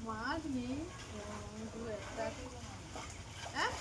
মাছ নেই হ্যাঁ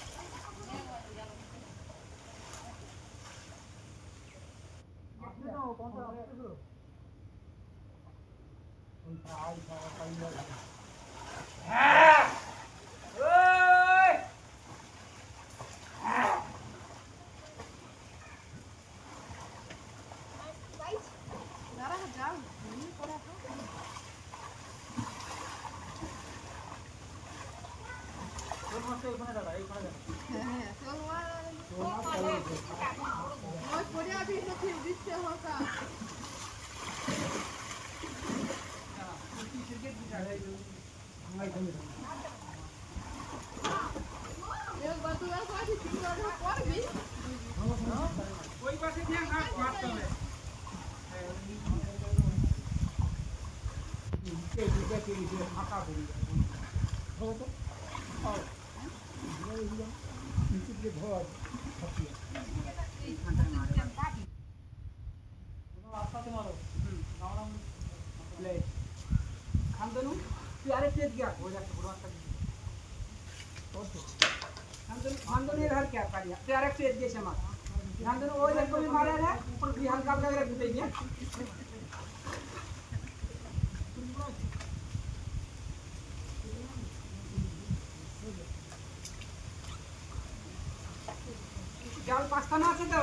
জাল পাঁচটা না আছে তো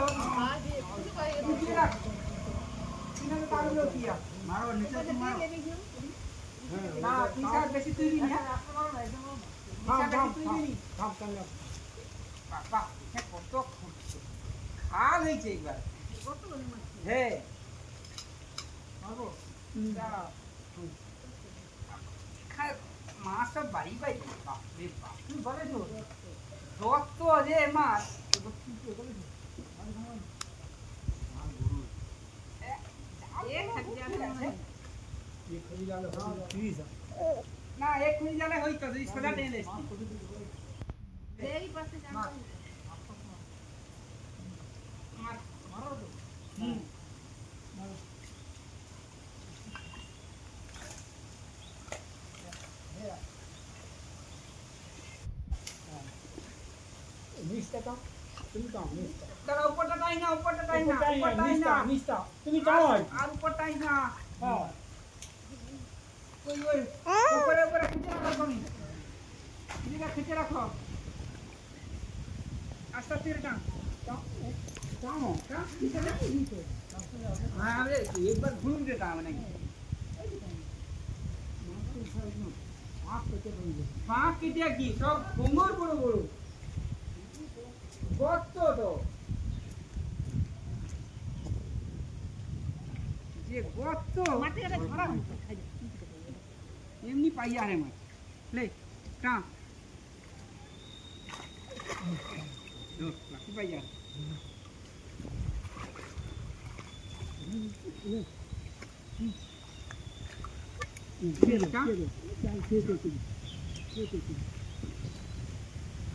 মারো নিচে মারো না পিসা বেশি তৈরি না বাবা কত খাল হয়েছে একবার হ্যাঁ মাছ সব বাড়ি পাই বাপরে বাপ তুই বলে তো যত যে মাছ না এক খুঁজি জালে হইতো যদি সোজা টেনে দাঁড়া উপরটা টাই না উপরটা টাই না উপরটা টাই না মিস্টা তুমি চাও আর উপরটাই না হ্যাঁ ওই ওই উপরে উপরে খুঁজে রাখো তুমি এদিকে খুঁজে রাখো আস্তে আস্তে টান টানো টান নিচে না নিচে হ্যাঁ আরে একবার ঘুরুন দে টান নাকি পাঁচ কেটে কি সব কোমর বড় বড় গর্ত তো যে গর্ত এমনি পাইয়া রে মাছ লে টান লাকি পাইয়া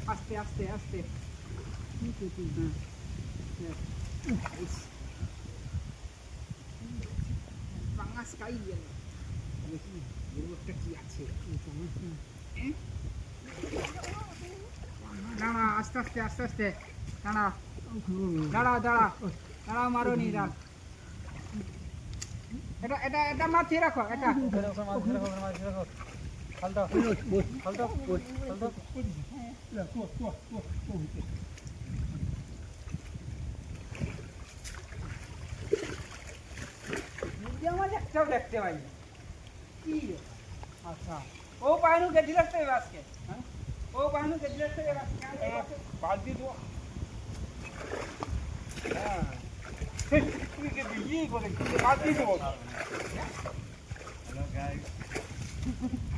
আস্তে আস্তে আস্তে পাঙাশ খাই গেল একটা কি আছে দাঁড়া আস্তে আস্তে আস্তে আস্তে দাঁড়া দাঁড়া দাঁড়া দাঁড়া মারো নি দাঁড়া এটা এটা এটা মাথায় রাখো এটা হালটা হালটা হালটা দেখতে পাই কি আচ্ছা ও পাইনু গেছি রাখতে হবে আজকে ও পাইনু গেছি রাখতে হবে আজকে বালতি তো হ্যাঁ তুই কে দিই করে বালতি তো হ্যালো গাইস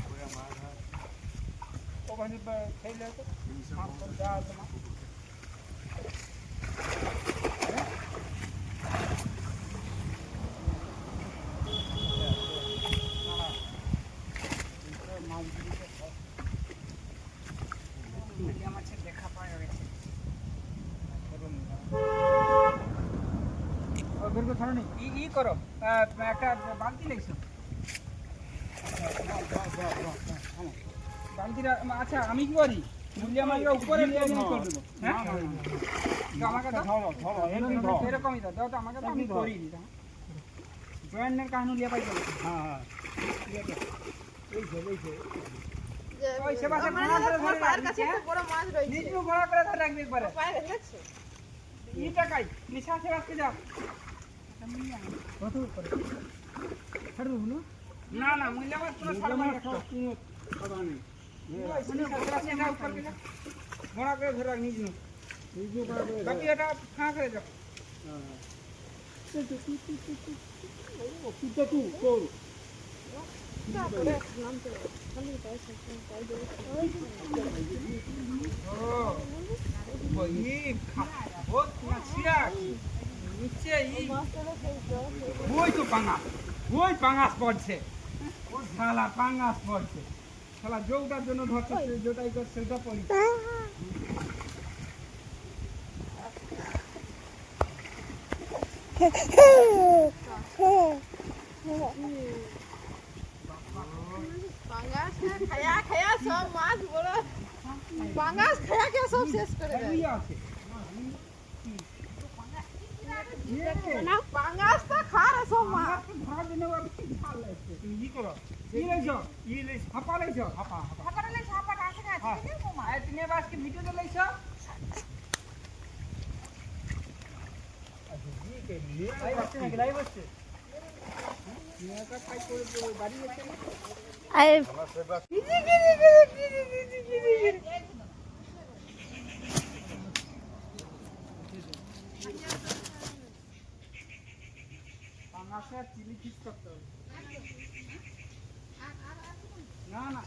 পুরো মাছ ও পাইনু খেলে তো মাছ যা আছে না দেখা পাওয়া গেছে ধরনি ই করো একটা বালতি লেগছো বালতিটা আচ্ছা আমি কি করি মুলিয়া মাছটা উপরে নিয়ে করে দেবো হ্যাঁ তো আমাকে দাও এরকমই দাও তো আমাকে দাও আমি করি দিই জয়েন্টের কাহিনী লিয়া পাই চলো হ্যাঁ ওই সে পাশে আমার ঘোড়া করে তোমার ধরে পায়ের রাখবি, কাছে একটা বড় মাছ রয়েছে নিচু ঘোড়া করে ধরে রাখবি একবারে পায়ে রেখে দেখছো ইটা কাই নিশা আছে আজকে যাও কত করে ছাড়ু না না না মুলিয়া মাছ পুরো ছাড় মাছ রাখো ঘোড়া করে ধরে রাখ নিজ নো বাকি এটা ফাঁকা করে যাও ওই পাঙ্গাস পড়ছে শালা পাঙ্গাস পড়ছে শালা যোগটার জন্য ধরছে যেটাই করছে সেটা পড়ি পাঙ্গাস খায়া খায়া সব মাছ বড় পাঙ্গাস খায়া খায়া সব শেষ করে দেয় আছে না পাঙ্গাস তো খারে সব মাছ ধরার জন্য কি ভাল লাগছে তুমি কি করো কি লইছো হাপা লইছো হাপা হাপালে ছাপা কাছে আছে কিন্তু মাছ আর তুমি আজকে ভিডিওতে লইছো লাইভ আসছে নাকি লাইভ আসছে নিয়াটা খাই করে বাড়ি গেছে পাঙ্গাসে চিলি ফিশ করতে হবে না না